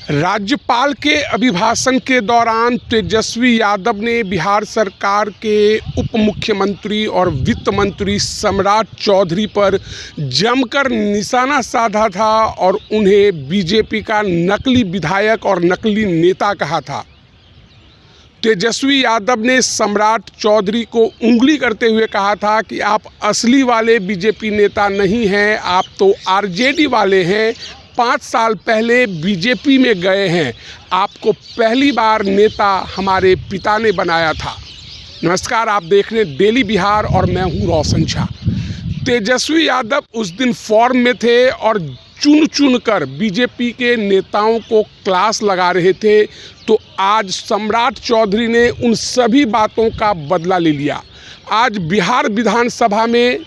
राज्यपाल के अभिभाषण के दौरान तेजस्वी यादव ने बिहार सरकार के उप मुख्यमंत्री और वित्त मंत्री सम्राट चौधरी पर जमकर निशाना साधा था और उन्हें बीजेपी का नकली विधायक और नकली नेता कहा था। तेजस्वी यादव ने सम्राट चौधरी को उंगली करते हुए कहा था कि आप असली वाले बीजेपी नेता नहीं हैं, आप तो आरजेडी वाले हैं। 5 साल पहले बीजेपी में गए हैं, आपको पहली बार नेता हमारे पिता ने बनाया था। नमस्कार, आप देख रहे हैं डेली बिहार और मैं हूं रोशन झा। तेजस्वी यादव उस दिन फॉर्म में थे और चुन कर बीजेपी के नेताओं को क्लास लगा रहे थे, तो आज सम्राट चौधरी ने उन सभी बातों का बदला ले लिया। आज बिहार विधानसभा में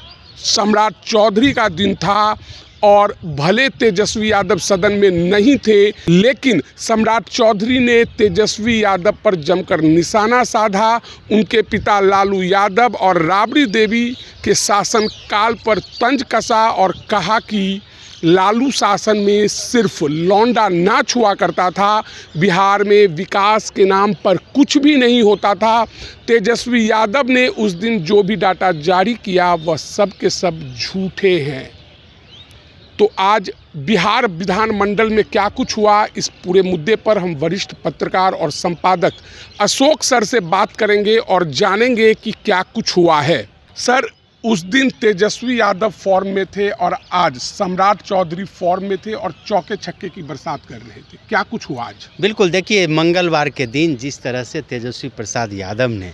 सम्राट चौधरी का दिन था और भले तेजस्वी यादव सदन में नहीं थे, लेकिन सम्राट चौधरी ने तेजस्वी यादव पर जमकर निशाना साधा। उनके पिता लालू यादव और राबड़ी देवी के शासनकाल पर तंज कसा और कहा कि लालू शासन में सिर्फ लौंडा नाच हुआ करता था, बिहार में विकास के नाम पर कुछ भी नहीं होता था। तेजस्वी यादव ने उस दिन जो भी डाटा जारी किया वह सब के सब झूठे हैं। तो आज बिहार विधानमंडल में क्या कुछ हुआ, इस पूरे मुद्दे पर हम वरिष्ठ पत्रकार और संपादक अशोक सर से बात करेंगे और जानेंगे कि क्या कुछ हुआ है। सर, उस दिन तेजस्वी यादव फॉर्म में थे और आज सम्राट चौधरी फॉर्म में थे और चौके छक्के की बरसात कर रहे थे। क्या कुछ हुआ आज? बिल्कुल, देखिए, मंगलवार के दिन जिस तरह से तेजस्वी प्रसाद यादव ने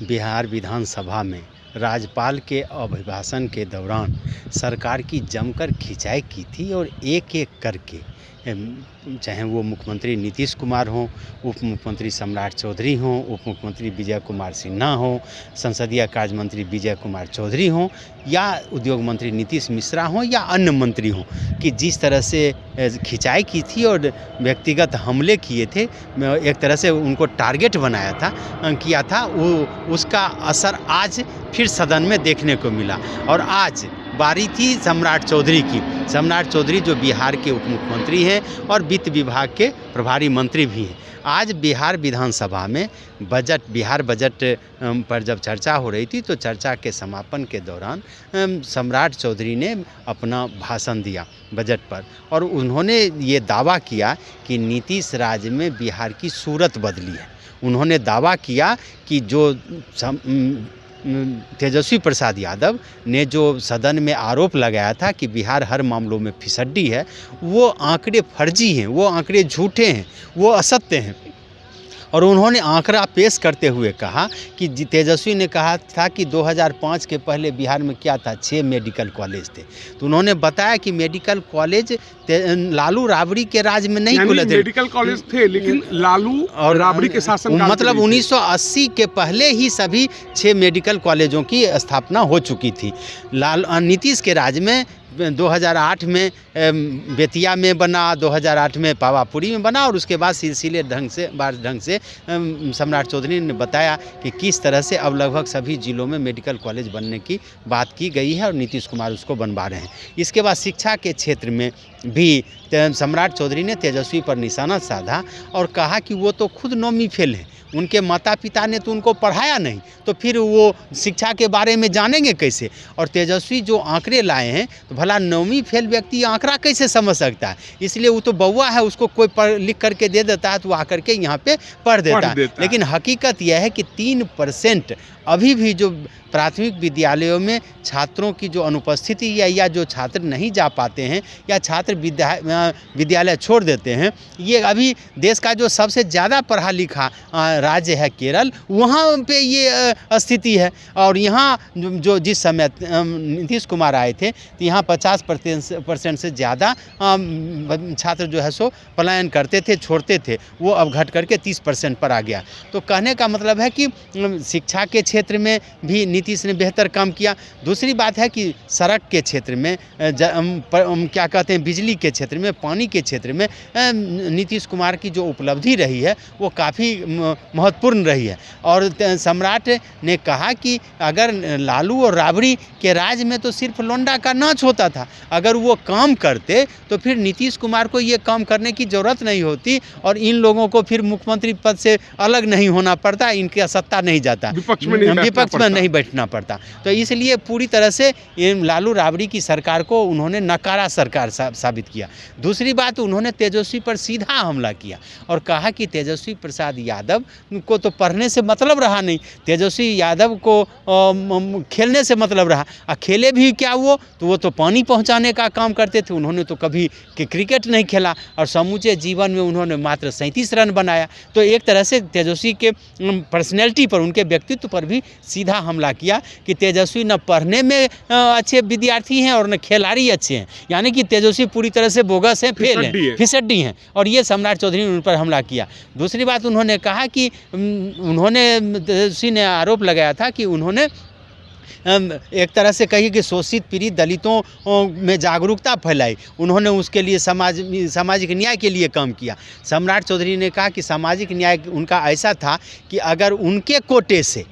बिहार विधानसभा में राज्यपाल के अभिभाषण के दौरान सरकार की जमकर खिंचाई की थी और एक एक करके, चाहे वो मुख्यमंत्री नीतीश कुमार हों, उप मुख्यमंत्री सम्राट चौधरी हों, उप मुख्यमंत्री विजय कुमार सिन्हा हों, संसदीय कार्य मंत्री विजय कुमार चौधरी हों या उद्योग मंत्री नीतीश मिश्रा हों या अन्य मंत्री हों, कि जिस तरह से खिंचाई की थी और व्यक्तिगत हमले किए थे, एक तरह से उनको टारगेट बनाया था, किया था, वो उसका असर आज फिर सदन में देखने को मिला। और आज बारी थी सम्राट चौधरी की। सम्राट चौधरी जो बिहार के उप मुख्यमंत्री हैं और वित्त विभाग के प्रभारी मंत्री भी हैं। आज बिहार विधानसभा में बिहार बजट पर जब चर्चा हो रही थी, तो चर्चा के समापन के दौरान सम्राट चौधरी ने अपना भाषण दिया बजट पर और उन्होंने ये दावा किया कि नीतीश राज में बिहार की सूरत बदली है। उन्होंने दावा किया कि जो तेजस्वी प्रसाद यादव ने जो सदन में आरोप लगाया था कि बिहार हर मामलों में फिसड्डी है, वो आंकड़े फर्जी हैं, वो आंकड़े झूठे हैं, वो असत्य हैं। और उन्होंने आंकड़ा पेश करते हुए कहा कि तेजस्वी ने कहा था कि 2005 के पहले बिहार में क्या था, 6 मेडिकल कॉलेज थे। तो उन्होंने बताया कि मेडिकल कॉलेज लालू राबड़ी के राज में नहीं खुले थे। मेडिकल कॉलेज थे, लेकिन लालू और राबड़ी के शासन मतलब 1980 के पहले ही सभी 6 मेडिकल कॉलेजों की स्थापना हो चुकी थी। नीतीश के राज में 2008 में बेतिया में बना, 2008 में पावापुरी में बना और उसके बाद सिलसिले ढंग से सम्राट चौधरी ने बताया कि किस तरह से अब लगभग सभी जिलों में मेडिकल कॉलेज बनने की बात की गई है और नीतीश कुमार उसको बनवा रहे हैं। इसके बाद शिक्षा के क्षेत्र में भी सम्राट चौधरी ने तेजस्वी पर निशाना साधा और कहा कि वो तो खुद नौवीं फेल हैं, उनके माता पिता ने तो उनको पढ़ाया नहीं, तो फिर वो शिक्षा के बारे में जानेंगे कैसे। और तेजस्वी जो आंकड़े लाए हैं, तो भला नौवीं फेल व्यक्ति आंकड़ा कैसे समझ सकता है? इसलिए वो तो बउआ है, उसको कोई लिख करके दे देता है तो आकर के यहाँ पे पढ़ देता है। लेकिन हकीकत यह है कि 3% अभी भी जो प्राथमिक विद्यालयों में छात्रों की जो अनुपस्थिति है या जो छात्र नहीं जा पाते हैं या छात्र विद्यालय छोड़ देते हैं, ये अभी देश का जो सबसे ज़्यादा पढ़ा लिखा राज्य है केरल, वहाँ पे ये स्थिति है। और यहाँ जो जिस समय नीतीश कुमार आए थे, तो यहाँ 50% से ज़्यादा छात्र जो है सो पलायन करते थे, छोड़ते थे, वो अब घट करके 30% पर आ गया। तो कहने का मतलब है कि शिक्षा के क्षेत्र में भी नीतीश ने बेहतर काम किया। दूसरी बात है कि सड़क के क्षेत्र में क्या कहते हैं, बिजली के क्षेत्र में, पानी के क्षेत्र में नीतीश कुमार की जो उपलब्धि रही है वो काफ़ी महत्वपूर्ण रही है। और सम्राट ने कहा कि अगर लालू और राबड़ी के राज में तो सिर्फ लोंडा का नाच होता था, अगर वो काम करते तो फिर नीतीश कुमार को ये काम करने की ज़रूरत नहीं होती और इन लोगों को फिर मुख्यमंत्री पद से अलग नहीं होना पड़ता, इनका सत्ता नहीं जाता, विपक्ष में नहीं बैठना पड़ता। तो इसलिए पूरी तरह से लालू राबड़ी की सरकार को उन्होंने नकारा सरकार साबित किया। दूसरी बात, उन्होंने तेजस्वी पर सीधा हमला किया और कहा कि तेजस्वी प्रसाद यादव को तो पढ़ने से मतलब रहा नहीं, तेजस्वी यादव को खेलने से मतलब रहा। खेले भी क्या वो तो पानी पहुंचाने का काम करते थे, उन्होंने तो कभी क्रिकेट नहीं खेला और समूचे जीवन में उन्होंने मात्र 37 रन बनाया। तो एक तरह से तेजस्वी के पर्सनैलिटी पर, उनके व्यक्तित्व पर भी सीधा हमला किया कि तेजस्वी न पढ़ने में अच्छे विद्यार्थी हैं और न खिलाड़ी अच्छे हैं, यानी कि तेजस्वी पूरी तरह से बोगस हैं, फेल हैं, फिसड्डी हैं। और ये सम्राट चौधरी ने उन पर हमला किया। दूसरी बात, उन्होंने कहा कि तेजस्वी ने आरोप लगाया था कि उन्होंने एक तरह से कही कि शोषित पीड़ित दलितों में जागरूकता फैलाई, उन्होंने उसके लिए सामाजिक न्याय के लिए काम किया। सम्राट चौधरी ने कहा कि सामाजिक न्याय उनका ऐसा था कि अगर उनके कोटे से,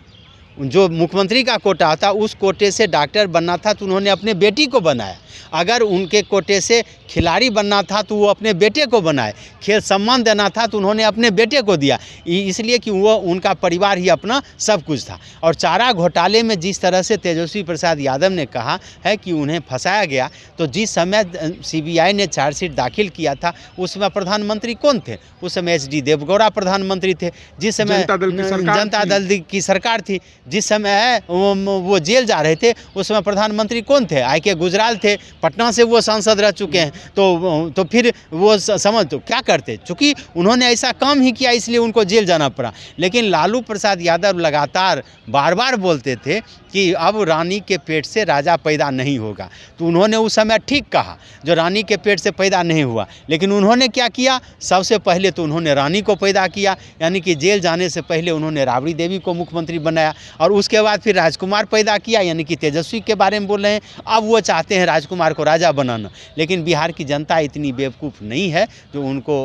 जो मुख्यमंत्री का कोटा था, उस कोटे से डॉक्टर बनना था तो उन्होंने अपने बेटी को बनाया, अगर उनके कोटे से खिलाड़ी बनना था तो वो अपने बेटे को बनाए, खेल सम्मान देना था तो उन्होंने अपने बेटे को दिया, इसलिए कि वो उनका परिवार ही अपना सब कुछ था। और चारा घोटाले में जिस तरह से तेजस्वी प्रसाद यादव ने कहा है कि उन्हें फंसाया गया, तो जिस समय CBI ने चार्जशीट दाखिल किया था उस समय प्रधानमंत्री कौन थे? उस समय HD देवगौड़ा प्रधानमंत्री थे, जिस समय जनता दल की सरकार थी, जिस समय वो जेल जा रहे थे उस समय प्रधानमंत्री कौन थे? IK गुजराल थे, पटना से वो सांसद रह चुके हैं। तो फिर वो समझ तो क्या करते, चूँकि उन्होंने ऐसा काम ही किया इसलिए उनको जेल जाना पड़ा। लेकिन लालू प्रसाद यादव लगातार बार बार बोलते थे कि अब रानी के पेट से राजा पैदा नहीं होगा, तो उन्होंने उस समय ठीक कहा, जो रानी के पेट से पैदा नहीं हुआ। लेकिन उन्होंने क्या किया, सबसे पहले तो उन्होंने रानी को पैदा किया, यानी कि जेल जाने से पहले उन्होंने राबड़ी देवी को मुख्यमंत्री बनाया, और उसके बाद फिर राजकुमार पैदा किया, यानी कि तेजस्वी के बारे में बोल रहे हैं। अब वो चाहते हैं राजकुमार को राजा बनाना, लेकिन बिहार की जनता इतनी बेवकूफ़ नहीं है जो उनको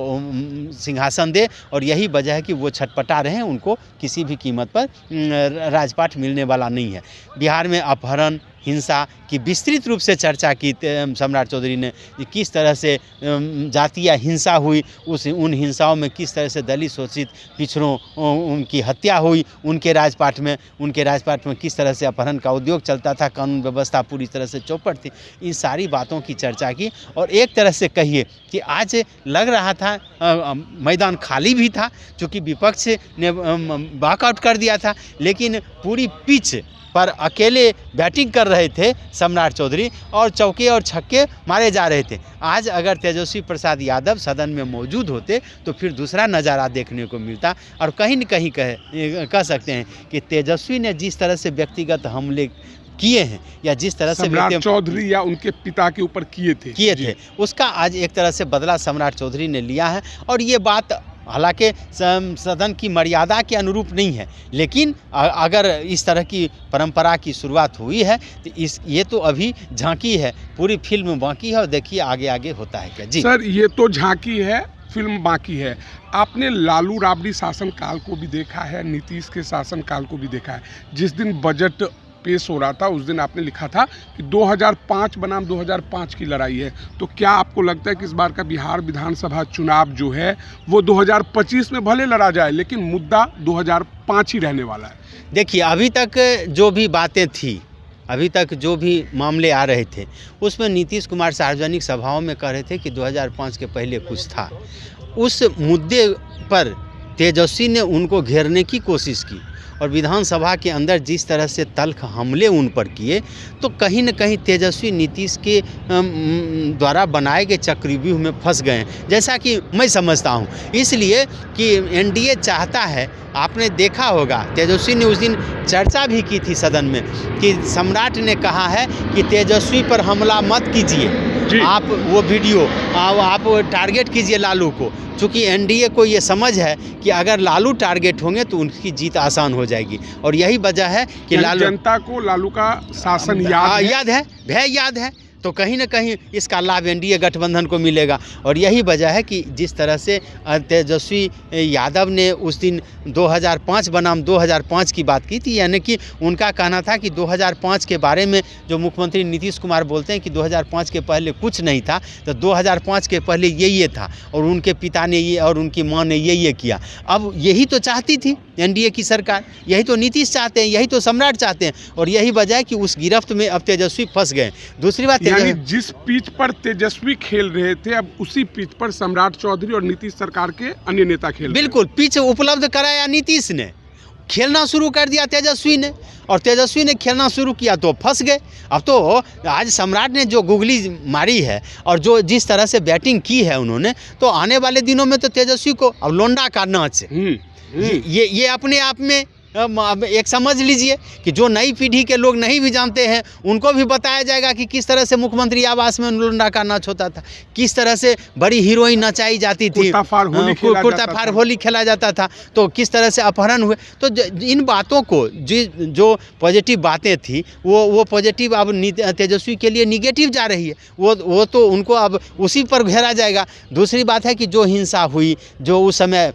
सिंहासन दे, और यही वजह है कि वो छटपटा रहे हैं, उनको किसी भी कीमत पर राजपाट मिलने वाला नहीं है। बिहार में अपहरण, हिंसा की विस्तृत रूप से चर्चा की सम्राट चौधरी ने, किस तरह से जातीय हिंसा हुई, उन हिंसाओं में किस तरह से दलित शोषित पिछड़ों उनकी हत्या हुई, उनके राजपाट में किस तरह से अपहरण का उद्योग चलता था, कानून व्यवस्था पूरी तरह से चौपट थी। इन सारी बातों की चर्चा की, और एक तरह से कहिए कि आज लग रहा था मैदान खाली भी था, चूँकि विपक्ष ने वॉकआउट कर दिया था, लेकिन पूरी पिच पर अकेले बैटिंग कर रहे थे सम्राट चौधरी, और चौके और छक्के मारे जा रहे थे। आज अगर तेजस्वी प्रसाद यादव सदन में मौजूद होते तो फिर दूसरा नज़ारा देखने को मिलता, और कहीं न कहीं कह सकते हैं कि तेजस्वी ने जिस तरह से व्यक्तिगत हमले किए हैं, या जिस तरह से सम्राट चौधरी या उनके पिता के ऊपर किए थे, उसका आज एक तरह से बदला सम्राट चौधरी ने लिया है। और ये बात हालांकि सदन की मर्यादा के अनुरूप नहीं है, लेकिन अगर इस तरह की परंपरा की शुरुआत हुई है तो ये तो अभी झांकी है, पूरी फिल्म बाकी है, और देखिए आगे आगे होता है क्या। जी सर, ये तो झांकी है, फिल्म बाकी है। आपने लालू राबड़ी शासनकाल को भी देखा है, नीतीश के शासनकाल को भी देखा है। जिस दिन बजट पेश हो रहा था उस दिन आपने लिखा था कि 2005 बनाम 2005 की लड़ाई है। तो क्या आपको लगता है कि इस बार का बिहार विधानसभा चुनाव जो है वो 2025 में भले लड़ा जाए, लेकिन मुद्दा 2005 ही रहने वाला है? देखिए, अभी तक जो भी बातें थी, अभी तक जो भी मामले आ रहे थे, उसमें नीतीश कुमार सार्वजनिक सभाओं में कह रहे थे कि 2005 के पहले कुछ था। उस मुद्दे पर तेजस्वी ने उनको घेरने की कोशिश की, और विधानसभा के अंदर जिस तरह से तल्ख हमले उन पर किए, तो कहीं न कहीं तेजस्वी नीतीश के द्वारा बनाए गए चक्रव्यूह में फंस गए हैं, जैसा कि मैं समझता हूं। इसलिए कि NDA चाहता है, आपने देखा होगा तेजस्वी ने उस दिन चर्चा भी की थी सदन में कि सम्राट ने कहा है कि तेजस्वी पर हमला मत कीजिए, आप वो वीडियो आप टारगेट कीजिए लालू को, चूँकि NDA को ये समझ है कि अगर लालू टारगेट होंगे तो उनकी जीत आसान हो जाएगी। और यही वजह है कि लालू, जनता को लालू का शासन याद है, भय याद है, तो कहीं ना कहीं इसका लाभ एनडीए गठबंधन को मिलेगा। और यही वजह है कि जिस तरह से तेजस्वी यादव ने उस दिन 2005 बनाम 2005 की बात की थी, यानी कि उनका कहना था कि 2005 के बारे में जो मुख्यमंत्री नीतीश कुमार बोलते हैं कि 2005 के पहले कुछ नहीं था, तो 2005 के पहले ये था और उनके पिता ने ये और उनकी माँ ने ये किया। अब यही तो चाहती थी एनडीए की सरकार, यही तो नीतीश चाहते हैं, यही तो सम्राट चाहते हैं, और यही वजह है कि उस गिरफ्त में अब तेजस्वी फंस गए। दूसरी बात, यानी जिस पिच पर तेजस्वी खेल रहे थे, अब उसी पिच पर सम्राट चौधरी और नीतीश सरकार के अन्य नेता खेल रहे हैं। बिल्कुल, पिच उपलब्ध कराया नीतीश ने, खेलना शुरू कर दिया तेजस्वी ने, और तेजस्वी ने खेलना शुरू किया तो फंस गए। अब तो आज सम्राट ने जो गुगली मारी है और जो जिस तरह से बैटिंग की है उन्होंने, तो आने वाले दिनों में तो तेजस्वी को अब लोंडा का नाच ये अपने आप में अब एक समझ लीजिए कि जो नई पीढ़ी के लोग नहीं भी जानते हैं उनको भी बताया जाएगा कि किस तरह से मुख्यमंत्री आवास में लोंडा का नाच होता था, किस तरह से बड़ी हीरोइन नचाई जाती थी, कुर्ता फार होली खेला जाता था, तो किस तरह से अपहरण हुए। तो इन बातों को जो पॉजिटिव बातें थी वो पॉजिटिव अब तेजस्वी के लिए निगेटिव जा रही है, वो तो उनको अब उसी पर घेरा जाएगा। दूसरी बात है कि जो हिंसा हुई, जो उस समय,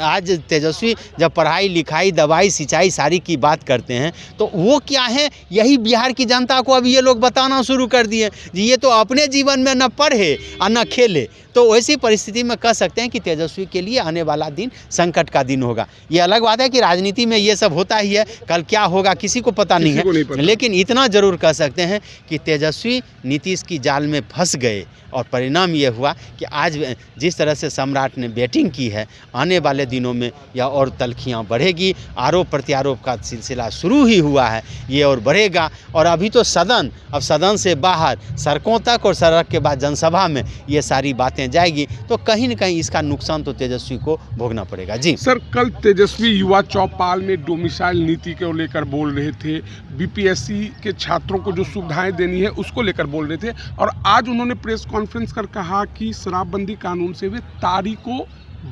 आज तेजस्वी जब पढ़ाई लिखाई दवाई सिंचाई सारी की बात करते हैं तो वो क्या है, यही बिहार की जनता को अब ये लोग बताना शुरू कर दिए। ये तो अपने जीवन में न पढ़े और न खेले, तो ऐसी परिस्थिति में कह सकते हैं कि तेजस्वी के लिए आने वाला दिन संकट का दिन होगा। ये अलग बात है कि राजनीति में ये सब होता ही है, कल क्या होगा किसी को पता नहीं है, लेकिन इतना जरूर कह सकते हैं कि तेजस्वी नीतीश की जाल में फंस गए, और परिणाम ये हुआ कि आज जिस तरह से सम्राट ने बैटिंग की है, आने वाले दिनों में यह और तलखियाँ बढ़ेगी। आरोप प्रत्यारोप का सिलसिला शुरू ही हुआ है, ये और बढ़ेगा। और अभी तो अब सदन से बाहर सड़कों तक और सड़क के बाद जनसभा में ये सारी बातें जाएगी, तो कहीं न कहीं इसका नुकसान तो तेजस्वी को भोगना पड़ेगा। जी सर, कल तेजस्वी युवा चौपाल में डोमिसाइल नीति को लेकर बोल रहे थे, बीपीएससी के छात्रों को जो सुविधाएं देनी है उसको लेकर बोल रहे थे, और आज उन्होंने प्रेस कॉन्फ्रेंस कर कहा कि शराबबंदी कानून से वे तारी को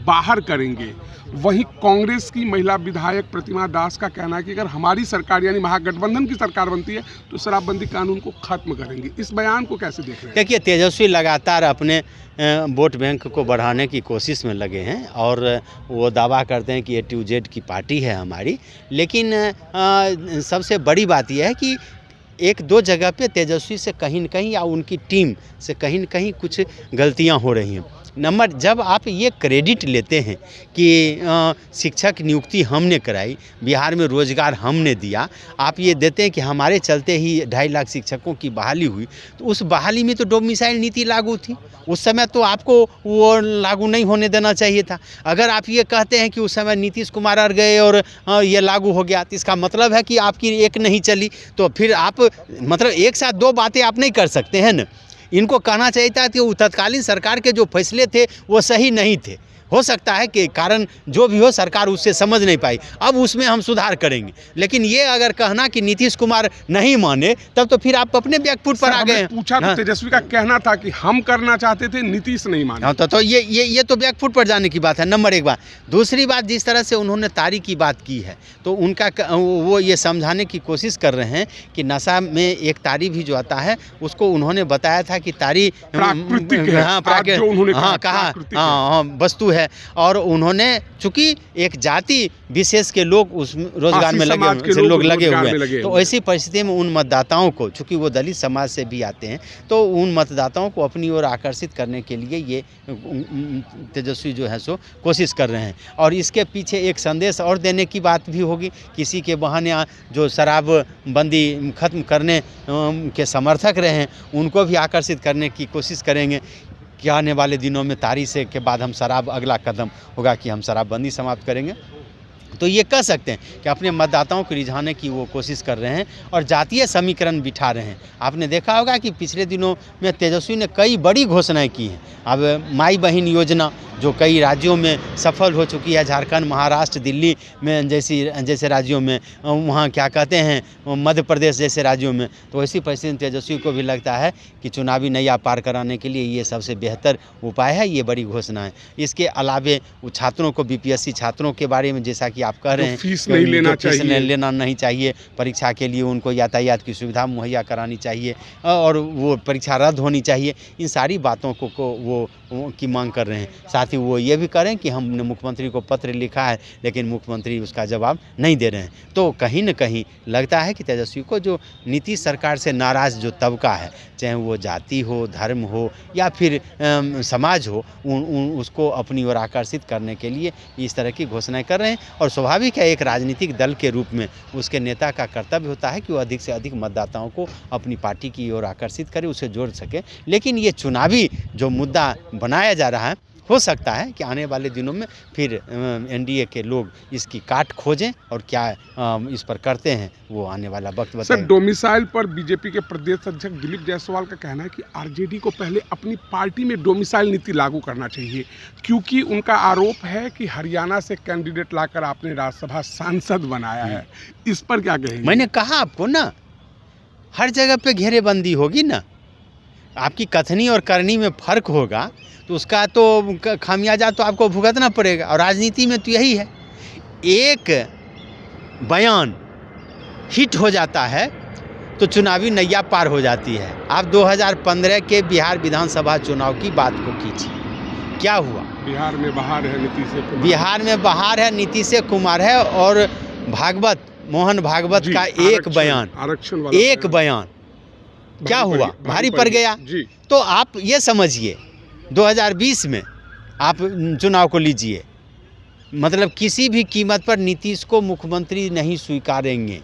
बाहर करेंगे। वहीं कांग्रेस की महिला विधायक प्रतिमा दास का कहना है कि अगर हमारी सरकार यानी महागठबंधन की सरकार बनती है तो शराबबंदी कानून को खत्म करेंगे। इस बयान को कैसे देख रहे हैं? देखिए, तेजस्वी लगातार अपने वोट बैंक को बढ़ाने की कोशिश में लगे हैं, और वो दावा करते हैं कि A to Z की पार्टी है हमारी, लेकिन सबसे बड़ी बात यह है कि एक दो जगह पे तेजस्वी से कहीं न कहीं या उनकी टीम से कहीं न कहीं कुछ गलतियां हो रही हैं। नंबर, जब आप ये क्रेडिट लेते हैं कि शिक्षक नियुक्ति हमने कराई, बिहार में रोज़गार हमने दिया, आप ये देते हैं कि हमारे चलते ही 2.5 लाख शिक्षकों की बहाली हुई, तो उस बहाली में तो डोमिसाइल नीति लागू थी, उस समय तो आपको वो लागू नहीं होने देना चाहिए था। अगर आप ये कहते हैं कि उस समय नीतीश कुमार अड़ गए और ये लागू हो गया, तो इसका मतलब है कि आपकी एक नहीं चली, तो फिर आप मतलब एक साथ दो बातें आप नहीं कर सकते हैं ना। इनको कहना चाहिए था कि तत्कालीन सरकार के जो फैसले थे वो सही नहीं थे, हो सकता है कि कारण जो भी हो सरकार उससे समझ नहीं पाई, अब उसमें हम सुधार करेंगे। लेकिन ये अगर कहना कि नीतीश कुमार नहीं माने, तब तो फिर आप अपने बैकफुट पर आ गए। पूछा तो तेजस्वी का कहना था कि हम करना चाहते थे, नीतीश नहीं माने। हाँ, तो ये तो बैकफुट पर जाने की बात है, नंबर एक बात। दूसरी बात, जिस तरह से उन्होंने तारी की बात की है, तो उनका वो ये समझाने की कोशिश कर रहे हैं कि नशा में एक तारी भी जो आता है उसको उन्होंने बताया था कि तारी प्राकृतिक है। जो उन्होंने कहा वस्तु है, और उन्होंने चूंकि एक जाति विशेष के लोग उस रोजगार में लगे हुए हैं, तो ऐसी परिस्थिति में उन मतदाताओं को, चूंकि वो दलित समाज से भी आते हैं, तो उन मतदाताओं को अपनी ओर आकर्षित करने के लिए ये तेजस्वी जो है सो कोशिश कर रहे हैं। और इसके पीछे एक संदेश और देने की बात भी होगी, किसी के बहाने जो शराबबंदी खत्म करने के समर्थक रहे हैं उनको भी आकर्षित करने की कोशिश करेंगे कि आने वाले दिनों में तारी से के बाद हम शराब, अगला कदम होगा कि हम शराबबंदी समाप्त करेंगे। तो ये कह सकते हैं कि अपने मतदाताओं को रिझाने की वो कोशिश कर रहे हैं और जातीय समीकरण बिठा रहे हैं। आपने देखा होगा कि पिछले दिनों में तेजस्वी ने कई बड़ी घोषणाएं की हैं। अब माई बहन योजना जो कई राज्यों में सफल हो चुकी है, झारखंड, महाराष्ट्र, दिल्ली में जैसे राज्यों में, वहाँ क्या कहते हैं मध्य प्रदेश जैसे राज्यों में। तो ऐसी परिस्थिति में तेजस्वी को भी लगता है कि चुनावी नैया पार कराने के लिए ये सबसे बेहतर उपाय है, ये बड़ी घोषणा है। इसके अलावे छात्रों को, बीपीएससी छात्रों के बारे में जैसा कि आप कह रहे हैं, फीस नहीं लेना चाहिए, लेना नहीं चाहिए, परीक्षा के लिए उनको यातायात की सुविधा मुहैया करानी चाहिए और वो परीक्षा रद्द होनी चाहिए, इन सारी बातों को वो की मांग कर रहे हैं। साथ ही वो ये भी करें कि हमने मुख्यमंत्री को पत्र लिखा है लेकिन मुख्यमंत्री उसका जवाब नहीं दे रहे हैं। तो कहीं न कहीं लगता है कि तेजस्वी को जो नीतीश सरकार से नाराज़ जो तबका है, चाहे वो जाति हो, धर्म हो या फिर समाज हो, उसको अपनी ओर आकर्षित करने के लिए इस तरह की घोषणाएं कर रहे हैं। और स्वाभाविक है, एक राजनीतिक दल के रूप में उसके नेता का कर्तव्य होता है कि वो अधिक से अधिक मतदाताओं को अपनी पार्टी की ओर आकर्षित करे, उसे जोड़ सके। लेकिन ये चुनावी जो मुद्दा बनाया जा रहा है, हो सकता है कि आने वाले दिनों में फिर एनडीए के लोग इसकी काट खोजें और क्या इस पर करते हैं वो आने वाला वक्त बताएगा। सर, डोमिसाइल पर बीजेपी के प्रदेश अध्यक्ष दिलीप जायसवाल का कहना है कि आरजेडी को पहले अपनी पार्टी में डोमिसाइल नीति लागू करना चाहिए, क्योंकि उनका आरोप है कि हरियाणा से कैंडिडेट लाकर आपने राज्यसभा सांसद बनाया है। इस पर क्या कहेंगे? मैंने कहा आपको ना, हर जगह पे घेरेबंदी होगी ना, आपकी कथनी और करनी में फर्क होगा तो उसका तो खामियाजा तो आपको भुगतना पड़ेगा। और राजनीति में तो यही है, एक बयान हिट हो जाता है तो चुनावी नैया पार हो जाती है। आप 2015 के बिहार विधानसभा चुनाव की बात को कीजिए, क्या हुआ? बिहार में बहार है नीतीश कुमार, बिहार में बहार है, नीतीश कुमार है और मोहन भागवत का एक बयान, एक बयान क्या हुआ? भारी पड़ गया जी। तो आप ये समझिए 2020 में आप चुनाव को लीजिए, मतलब किसी भी कीमत पर नीतीश को मुख्यमंत्री नहीं स्वीकारेंगे।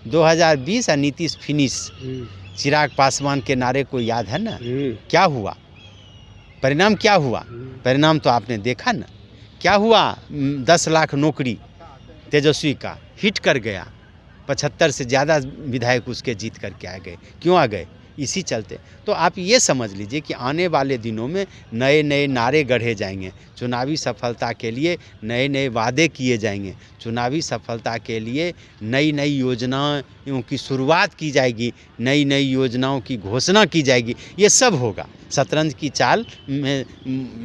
2020 और नीतीश फिनिश। चिराग पासवान के नारे को याद है ना? क्या हुआ? परिणाम क्या हुआ? परिणाम तो आपने देखा ना, क्या हुआ? 10 लाख नौकरी तेजस्वी का हिट कर गया, 75 से ज़्यादा विधायक उसके जीत करके आ गए। क्यों आ गए? इसी चलते। तो आप ये समझ लीजिए कि आने वाले दिनों में नए नए नारे गढ़े जाएंगे, चुनावी सफलता के लिए नए नए वादे किए जाएंगे, चुनावी सफलता के लिए नई नई योजनाओं की शुरुआत की जाएगी, नई नई योजनाओं की घोषणा की जाएगी। ये सब होगा। शतरंज की चाल में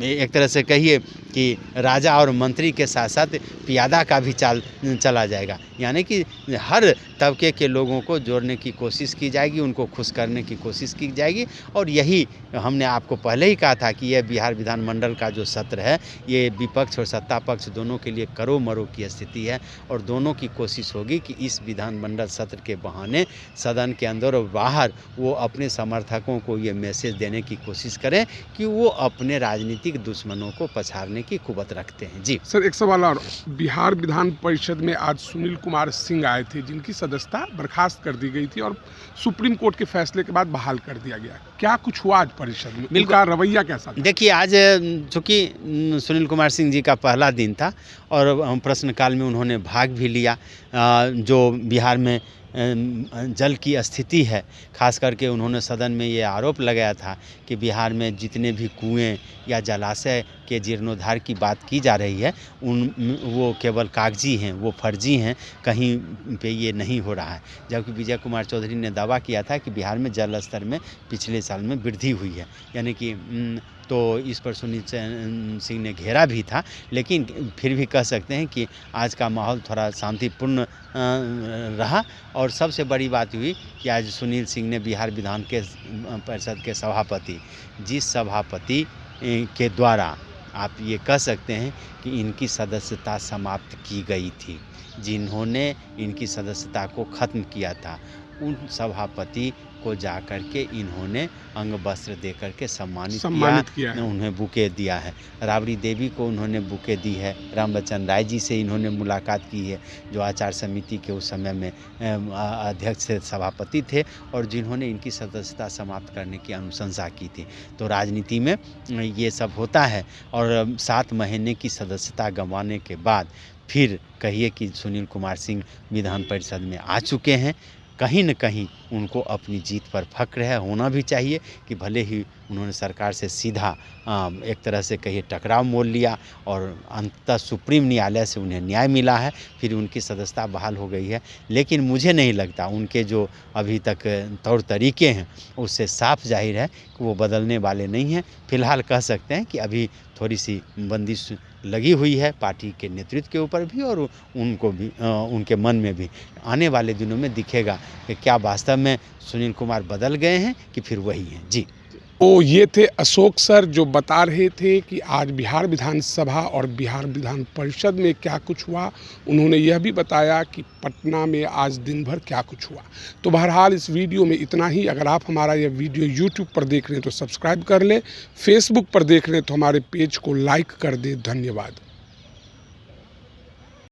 एक तरह से कहिए कि राजा और मंत्री के साथ साथ पियादा का भी चाल चला जाएगा, यानी कि हर तबके के लोगों को जोड़ने की कोशिश की जाएगी, उनको खुश करने की कोशिश की जाएगी। और यही हमने आपको पहले ही कहा था कि यह बिहार विधानमंडल का जो सत्र है, ये विपक्ष और सत्ता पक्ष दोनों के लिए करो मरो की स्थिति है। और दोनों की कोशिश होगी कि इस विधानमंडल सत्र के बहाने सदन के अंदर और बाहर वो अपने समर्थकों को ये मैसेज देने की कोशिश करें कि वो अपने राजनीतिक दुश्मनों को पछाड़ने की कुवत रखते हैं। जी सर, एक सवाल और। बिहार विधान परिषद में आज सुनील कुमार सिंह आए थे, जिनकी सदस्यता बर्खास्त कर दी गई थी और सुप्रीम कोर्ट के फैसले के बाद बहाल कर दिया गया। क्या कुछ हुआ आज परिषद में? उनका रवैया कैसा था? देखिए, आज चूँकि सुनील कुमार सिंह जी का पहला दिन था और प्रश्नकाल में उन्होंने भाग भी लिया। जो बिहार में जल की स्थिति है, खास करके उन्होंने सदन में ये आरोप लगाया था कि बिहार में जितने भी कुएं या जलाशय के जीर्णोद्धार की बात की जा रही है वो केवल कागजी हैं, वो फर्जी हैं, कहीं पे ये नहीं हो रहा है। जबकि विजय कुमार चौधरी ने दावा किया था कि बिहार में जल स्तर में पिछले साल में वृद्धि हुई है, यानी कि तो इस पर सुनील सिंह ने घेरा भी था। लेकिन फिर भी कह सकते हैं कि आज का माहौल थोड़ा शांतिपूर्ण रहा। और सबसे बड़ी बात हुई कि आज सुनील सिंह ने बिहार विधान के परिषद के सभापति, जिस सभापति के द्वारा आप ये कह सकते हैं कि इनकी सदस्यता समाप्त की गई थी, जिन्होंने इनकी सदस्यता को ख़त्म किया था, उन सभापति को जा कर के इन्होंने अंग वस्त्र दे कर के सम्मानित किया है। उन्हें बुके दिया है। राबड़ी देवी को उन्होंने बुके दी है। राम बच्चन राय जी से इन्होंने मुलाकात की है, जो आचार समिति के उस समय में अध्यक्ष सभापति थे और जिन्होंने इनकी सदस्यता समाप्त करने की अनुशंसा की थी। तो राजनीति में ये सब होता है। और 7 महीने की सदस्यता गंवाने के बाद फिर कहिए कि सुनील कुमार सिंह विधान परिषद में आ चुके हैं। कहीं न कहीं उनको अपनी जीत पर फ़क्र है, होना भी चाहिए कि भले ही उन्होंने सरकार से सीधा एक तरह से कहिए टकराव मोल लिया और अंततः सुप्रीम न्यायालय से उन्हें न्याय मिला है, फिर उनकी सदस्यता बहाल हो गई है। लेकिन मुझे नहीं लगता उनके जो अभी तक तौर तरीके हैं उससे साफ ज़ाहिर है कि वो बदलने वाले नहीं हैं। फ़िलहाल कह सकते हैं कि अभी थोड़ी-सी बंदिश लगी हुई है पार्टी के नेतृत्व के ऊपर भी और उनको भी उनके मन में भी। आने वाले दिनों में दिखेगा कि क्या वास्तव में सुनील कुमार बदल गए हैं कि फिर वही हैं। जी। तो ये थे अशोक सर जो बता रहे थे कि आज बिहार विधानसभा और बिहार विधान परिषद में क्या कुछ हुआ। उन्होंने यह भी बताया कि पटना में आज दिन भर क्या कुछ हुआ। तो बहरहाल इस वीडियो में इतना ही। अगर आप हमारा यह वीडियो यूट्यूब पर देख रहे हैं तो सब्सक्राइब कर लें, फेसबुक पर देख रहे हैं तो हमारे पेज को लाइक कर दें। धन्यवाद।